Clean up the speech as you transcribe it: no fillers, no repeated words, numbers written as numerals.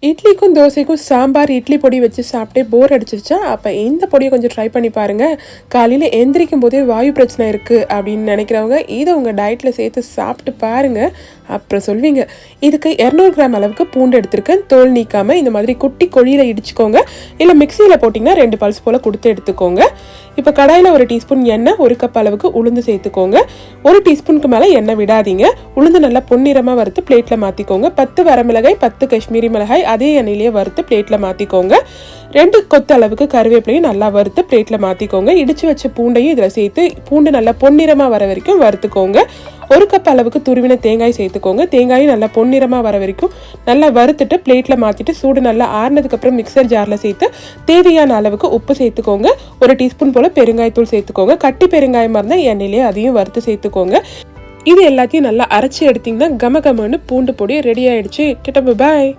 இட்லிக்கும் தோசைக்கும் சாம்பார் இட்லி பொடி வச்சு சாப்பிட்டே போர் அடிச்சிருச்சா, அப்போ இந்த பொடியை கொஞ்சம் ட்ரை பண்ணி பாருங்கள். காலையில் எந்திரிக்கும் போதே வாயு பிரச்சனை இருக்குது அப்படின்னு நினைக்கிறவங்க இதை உங்கள் டயட்டில் சேர்த்து சாப்பிட்டு பாருங்கள். அப்புறம் சொல்வீங்க. இதுக்கு 200 கிராம் அளவுக்கு பூண்டு எடுத்துருக்கேன். தோல் நீக்காமல் இந்த மாதிரி குட்டி கொழியில் இடிச்சுக்கோங்க. இல்லை மிக்சியில் போட்டிங்கன்னா 2 பல்ஸ் போல் கொடுத்து எடுத்துக்கோங்க. இப்போ கடாயில் 1 டீஸ்பூன் எண்ணெய், 1 கப் அளவுக்கு உளுந்து சேர்த்துக்கோங்க. 1 டீஸ்பூனுக்கு மேலே எண்ணெய் விடாதீங்க. உளுந்து நல்லா பொன்னிறமாக வறுத்து பிளேட்டில் மாற்றிக்கோங்க. 10 வரமிளகாய், 10 காஷ்மீரி மிளகாய் அதே எண்ணெயிலேயே வறுத்து பிளேட்டில் மாற்றிக்கோங்க. 2 கொத்து அளவுக்கு கருவேப்பிலையும் நல்லா வறுத்து பிளேட்டில் மாற்றிக்கோங்க. இடித்து வச்ச பூண்டையும் இதில் சேர்த்து பூண்டு நல்லா பொன்னிறமாக வர வரைக்கும் வறுத்துக்கோங்க. 1 கப் அளவுக்கு துருவின தேங்காய் சேர்த்துக்கோங்க. தேங்காயும் நல்லா பொன்னிறமாக வர வரைக்கும் நல்லா வறுத்துட்டு பிளேட்டில் மாற்றிட்டு சூடு நல்லா ஆறுனதுக்கப்புறம் மிக்சர் ஜாரில் சேர்த்து தேவையான அளவுக்கு உப்பு சேர்த்துக்கோங்க. 1 டீஸ்பூன் போல் பெருங்காயத்தூள் சேர்த்துக்கோங்க. கட்டி பெருங்காயமாக இருந்தால் எண்ணெயிலே அதையும் வறுத்து சேர்த்துக்கோங்க. இது எல்லாத்தையும் நல்லா அரைச்சி எடுத்திங்கன்னா கம கமன்னு பூண்டு பொடி ரெடி ஆகிடுச்சு. பாய்.